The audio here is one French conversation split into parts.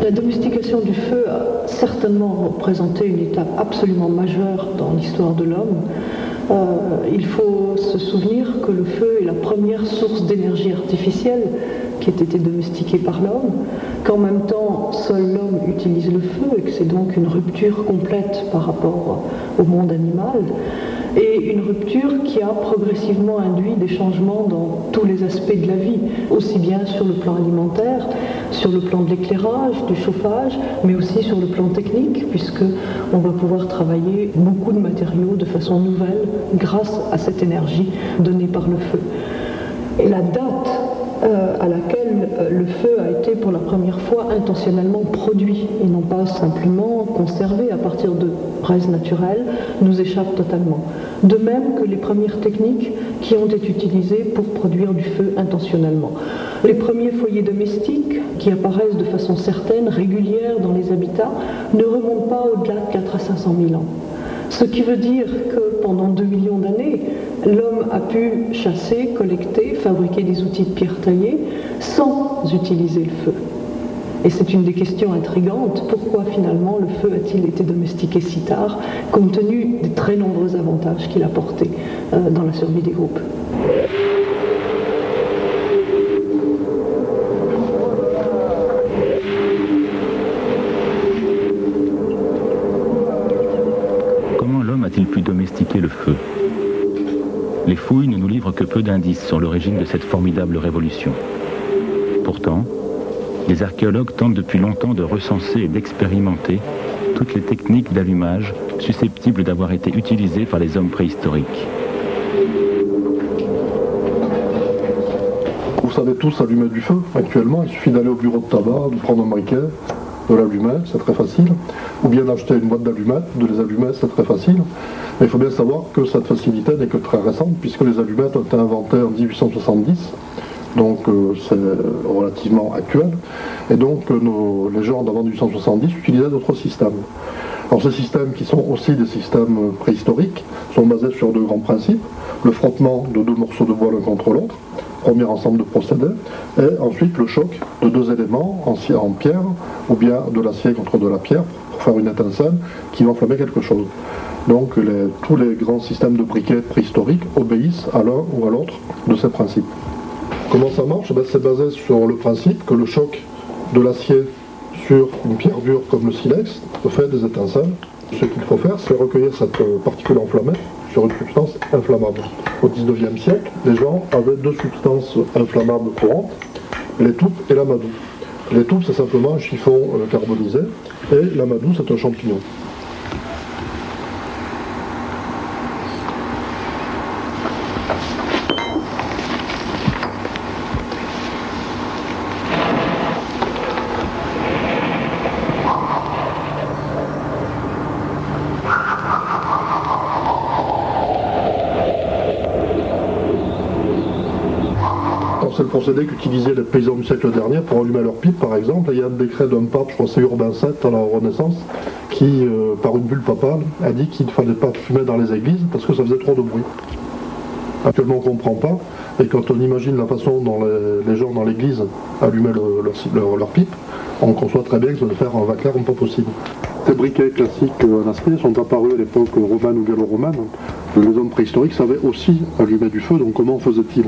La domestication du feu a certainement représenté une étape absolument majeure dans l'histoire de l'homme. Il faut se souvenir que le feu est la première source d'énergie artificielle qui ait été domestiquée par l'homme, qu'en même temps seul l'homme utilise le feu et que c'est donc une rupture complète par rapport au monde animal, et une rupture qui a progressivement induit des changements dans tous les aspects de la vie, aussi bien sur le plan alimentaire, sur le plan de l'éclairage, du chauffage, mais aussi sur le plan technique, puisqu'on va pouvoir travailler beaucoup de matériaux de façon nouvelle grâce à cette énergie donnée par le feu. Et la date à laquelle le feu a été pour la première fois intentionnellement produit et non pas simplement conservé à partir de braises naturelles nous échappe totalement. De même que les premières techniques qui ont été utilisées pour produire du feu intentionnellement. Les premiers foyers domestiques qui apparaissent de façon certaine, régulière dans les habitats, ne remontent pas au-delà de 4 à 500 000 ans. Ce qui veut dire que pendant 2 millions d'années, l'homme a pu chasser, collecter, fabriquer des outils de pierre taillée sans utiliser le feu. Et c'est une des questions intrigantes, pourquoi finalement le feu a-t-il été domestiqué si tard, compte tenu des très nombreux avantages qu'il apportait dans la survie des groupes. A-t-il pu domestiquer le feu? Les fouilles ne nous livrent que peu d'indices sur l'origine de cette formidable révolution. Pourtant, les archéologues tentent depuis longtemps de recenser et d'expérimenter toutes les techniques d'allumage susceptibles d'avoir été utilisées par les hommes préhistoriques. Vous savez tous allumer du feu actuellement, il suffit d'aller au bureau de tabac, de prendre un briquet, de l'allumer, c'est très facile, ou bien d'acheter une boîte d'allumettes, de les allumer, c'est très facile. Mais il faut bien savoir que cette facilité n'est que très récente, puisque les allumettes ont été inventées en 1870, donc c'est relativement actuel, et donc les gens d'avant 1870 utilisaient d'autres systèmes. Alors ces systèmes, qui sont aussi des systèmes préhistoriques, sont basés sur deux grands principes: le frottement de deux morceaux de bois l'un contre l'autre, premier ensemble de procédés, et ensuite le choc de deux éléments en pierre, ou bien de l'acier contre de la pierre, pour faire une étincelle qui va enflammer quelque chose. Donc tous les grands systèmes de briquets préhistoriques obéissent à l'un ou à l'autre de ces principes. Comment ça marche? C'est basé sur le principe que le choc de l'acier sur une pierre dure comme le silex fait des étincelles. Ce qu'il faut faire, c'est recueillir cette particule enflammée sur une substance inflammable. Au XIXe siècle, les gens avaient deux substances inflammables courantes, l'étoupe et l'amadou. L'étoupe, c'est simplement un chiffon carbonisé, et l'amadou, c'est un champignon. C'est le procédé qu'utilisaient les paysans du siècle dernier pour allumer leur pipe, par exemple. Et il y a un décret d'un pape, je crois que c'est Urbain VII à la Renaissance, qui, par une bulle papale, a dit qu'il ne fallait pas fumer dans les églises parce que ça faisait trop de bruit. Actuellement, on ne comprend pas. Et quand on imagine la façon dont les gens dans l'église allumaient leur pipe, on conçoit très bien que ça devait faire un vacarme pas possible. Ces briquets classiques en acier sont apparus à l'époque romane ou gallo-romaine. Les hommes préhistoriques savaient aussi allumer du feu, donc comment faisait-il?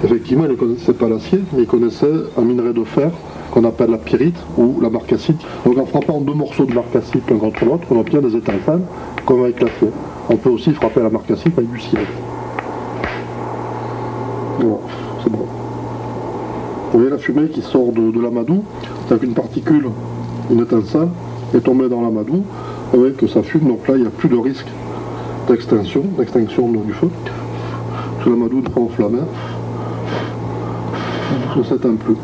Effectivement, ils ne connaissaient pas l'acier, mais ils connaissaient un minerai de fer qu'on appelle la pyrite ou la marcassite. Donc en frappant deux morceaux de marcassite l'un contre l'autre, on obtient des étincelles comme avec l'acier. On peut aussi frapper la marcassite avec du silex. Voilà, c'est bon. Vous voyez la fumée qui sort de l'amadou, c'est qu'une particule, une étincelle, est tombée dans l'amadou, vous voyez que ça fume, donc là il n'y a plus de risque d'extinction du feu. Parce que l'amadou n'est pas enflammé. Ça s'éteint plus.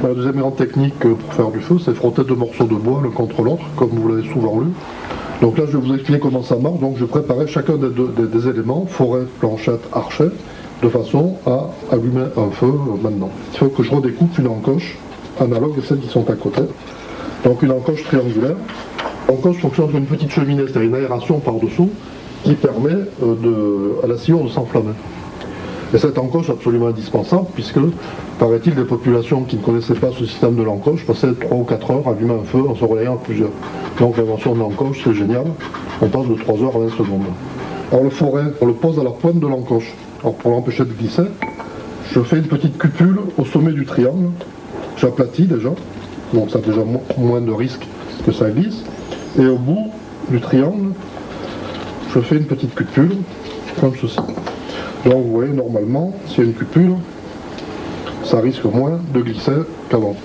La deuxième grande technique pour faire du feu, c'est frotter deux morceaux de bois l'un contre l'autre, comme vous l'avez souvent lu. Donc là, je vais vous expliquer comment ça marche. Donc je préparais chacun des éléments, forêt, planchette, archet, de façon à allumer un feu maintenant. Il faut que je redécoupe une encoche analogue à celles qui sont à côté. Donc une encoche triangulaire L'encoche fonctionne comme une petite cheminée, c'est-à-dire une aération par-dessous qui permet à la sciure de s'enflammer. Et cette encoche est absolument indispensable puisque, paraît-il, des populations qui ne connaissaient pas ce système de l'encoche passaient 3 ou 4 heures à allumer un feu en se relayant à plusieurs. Donc l'invention de l'encoche, c'est génial. On passe de 3 heures à 20 secondes. Alors le foret, on le pose à la pointe de l'encoche. Alors pour l'empêcher de glisser, je fais une petite cupule au sommet du triangle. J'aplatis déjà, donc ça a déjà moins de risque que ça glisse. Et au bout du triangle, je fais une petite cupule, comme ceci. Donc vous voyez, normalement, s'il y a une cupule, ça risque moins de glisser qu'avant.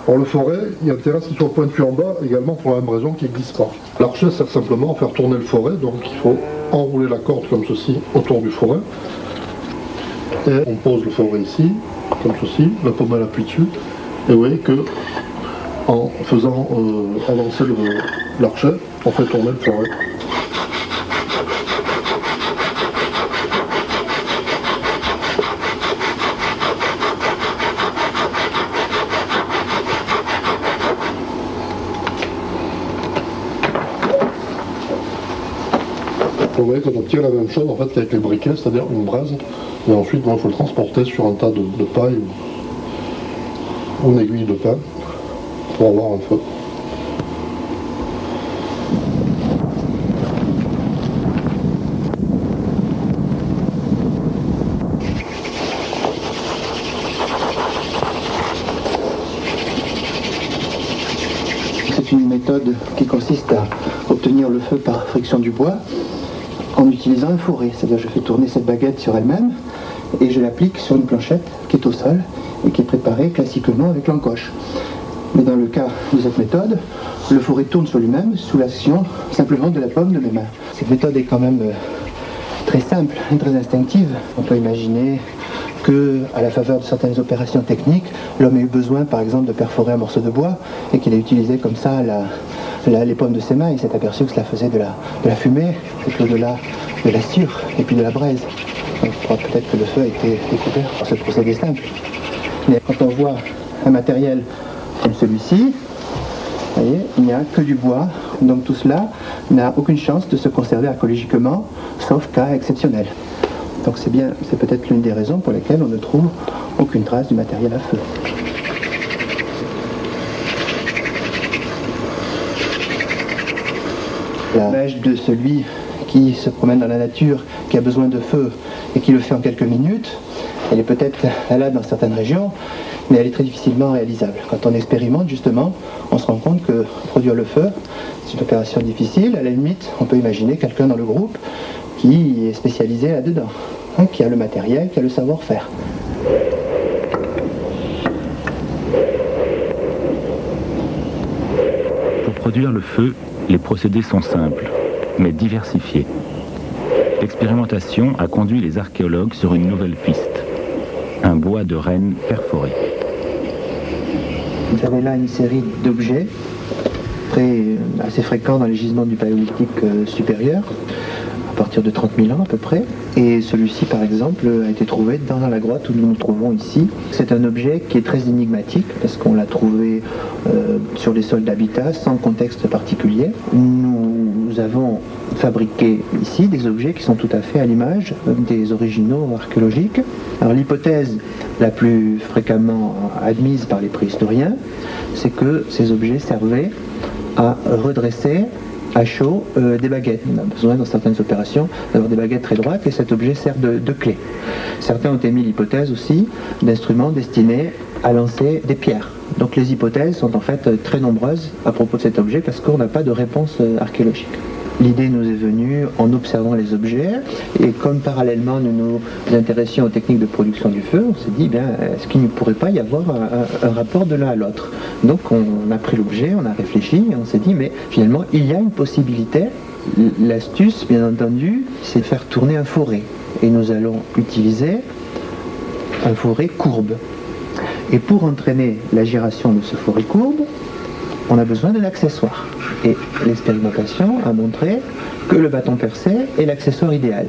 Alors le foret, il y a intérêt à ce qu'il soit pointu en bas, également pour la même raison qu'il ne glisse pas. L'archet sert simplement à faire tourner le foret, donc il faut enrouler la corde comme ceci autour du foret. Et on pose le foret ici, comme ceci, la pommelle appuie dessus, et vous voyez que en faisant avancer l'archet, on fait tourner le foret. Vous voyez qu'on obtient la même chose en fait qu'avec les briquets, c'est-à-dire une braise, et ensuite il faut le transporter sur un tas de paille ou une aiguille de pain pour avoir un feu. C'est une méthode qui consiste à obtenir le feu par friction du bois en utilisant un fourré. C'est-à-dire je fais tourner cette baguette sur elle-même et je l'applique sur une planchette qui est au sol et qui est préparée classiquement avec l'encoche. Mais dans le cas de cette méthode, le fourré tourne sur lui-même sous l'action simplement de la paume de mes mains. Cette méthode est quand même très simple et très instinctive. On peut imaginer que, à la faveur de certaines opérations techniques, l'homme ait eu besoin par exemple de perforer un morceau de bois et qu'il ait utilisé comme ça les paumes de ses mains. Il s'est aperçu que cela faisait de la fumée et que de la sciure et puis de la braise. Donc, je crois peut-être que le feu a été découvert par ce procédé simple. Mais quand on voit un matériel comme celui-ci, vous voyez, il n'y a que du bois, donc tout cela n'a aucune chance de se conserver archéologiquement, sauf cas exceptionnel. Donc c'est peut-être l'une des raisons pour lesquelles on ne trouve aucune trace du matériel à feu. L'image de celui qui se promène dans la nature, qui a besoin de feu et qui le fait en quelques minutes, elle est peut-être là dans certaines régions, mais elle est très difficilement réalisable. Quand on expérimente justement, on se rend compte que produire le feu, c'est une opération difficile. À la limite, on peut imaginer quelqu'un dans le groupe qui est spécialisé là-dedans, qui a le matériel, qui a le savoir-faire. Pour produire le feu, les procédés sont simples, mais diversifiés. L'expérimentation a conduit les archéologues sur une nouvelle piste, un bois de renne perforé. Vous avez là une série d'objets assez fréquents dans les gisements du paléolithique supérieur, à partir de 30 000 ans à peu près. Et celui-ci, par exemple, a été trouvé dans la grotte où nous nous trouvons ici. C'est un objet qui est très énigmatique parce qu'on l'a trouvé sur les sols d'habitat sans contexte particulier. Nous avons fabriqué ici des objets qui sont tout à fait à l'image des originaux archéologiques. Alors l'hypothèse la plus fréquemment admise par les préhistoriens, c'est que ces objets servaient à redresser à chaud des baguettes. On a besoin dans certaines opérations d'avoir des baguettes très droites et cet objet sert de clé. Certains ont émis l'hypothèse aussi d'instruments destinés à lancer des pierres. Donc les hypothèses sont en fait très nombreuses à propos de cet objet parce qu'on n'a pas de réponse archéologique. L'idée nous est venue en observant les objets et comme parallèlement nous nous intéressions aux techniques de production du feu, on s'est dit, est-ce qu'il ne pourrait pas y avoir un rapport de l'un à l'autre? Donc on a pris l'objet, on a réfléchi et on s'est dit, mais finalement il y a une possibilité. L'astuce, bien entendu, c'est de faire tourner un fourré. Et nous allons utiliser un fourré courbe. Et pour entraîner la giration de ce fourré courbe, on a besoin d'un accessoire. Et l'expérimentation a montré que le bâton percé est l'accessoire idéal.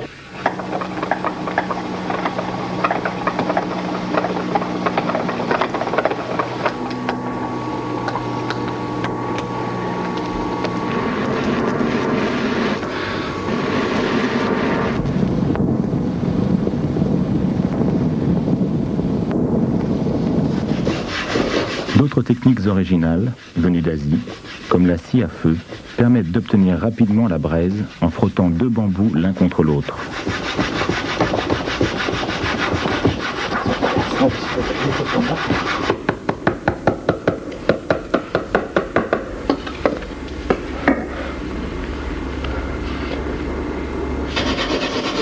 D'autres techniques originales, venues d'Asie, comme la scie à feu, permettent d'obtenir rapidement la braise en frottant 2 bambous l'un contre l'autre.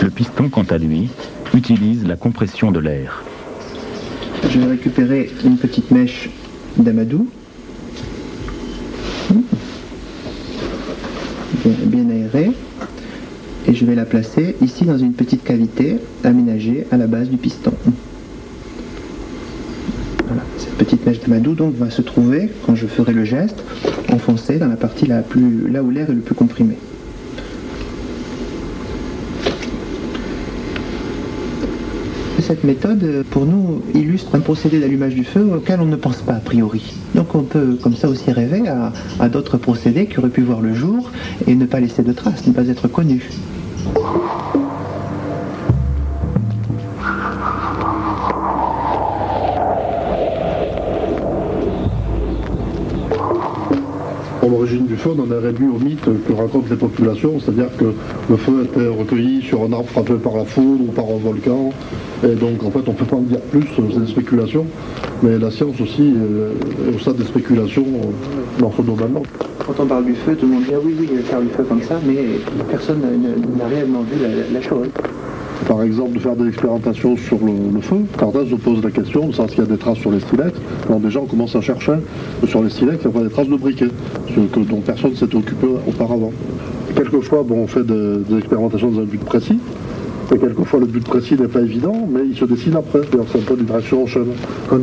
Le piston, quant à lui, utilise la compression de l'air. Je vais récupérer une petite mèche d'amadou, bien aérée, et je vais la placer ici dans une petite cavité aménagée à la base du piston. Voilà, cette petite mèche d'amadou donc va se trouver, quand je ferai le geste, enfoncée dans la partie là où l'air est le plus comprimé. Cette méthode, pour nous, illustre un procédé d'allumage du feu auquel on ne pense pas a priori. Donc on peut comme ça aussi rêver à d'autres procédés qui auraient pu voir le jour et ne pas laisser de traces, ne pas être connus. Pour l'origine du feu, on en est réduit au mythe que racontent les populations, c'est-à-dire que le feu était recueilli sur un arbre frappé par la foudre ou par un volcan, et donc en fait on ne peut pas en dire plus, c'est des spéculations, mais la science aussi est au stade des spéculations dans ce domaine-là. Quand on parle du feu, tout le monde dit ah oui, faire du feu comme ça, mais personne n'a réellement vu la chose. Par exemple, de faire des expérimentations sur le feu, certains se posent la question de savoir s'il y a des traces sur les stylets. Alors déjà, on commence à chercher sur les stylets qu'il y a des traces de briquet, dont personne ne s'était occupé auparavant. Quelquefois, on fait des expérimentations dans un but précis, et quelquefois le but précis n'est pas évident, mais il se dessine après. C'est un peu une réaction en chaîne. Quand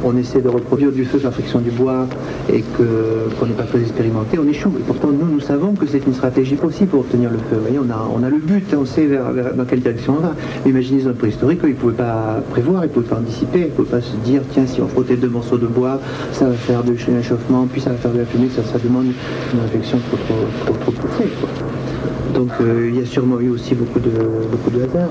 on essaie de reproduire du feu par friction du bois et qu'on n'est pas très expérimenté, on échoue. Et pourtant, nous savons que c'est une stratégie possible pour obtenir le feu. Vous voyez, on a le but, on sait dans quelle direction on va. Mais imaginez dans le préhistorique, ils ne pouvaient pas prévoir, ils ne pouvaient pas anticiper, ils ne pouvaient pas se dire, tiens, si on frottait 2 morceaux de bois, ça va faire de l'échauffement, puis ça va faire de la fumée, ça demande une réflexion trop poussée, quoi. Donc il y a sûrement eu aussi beaucoup de hasard.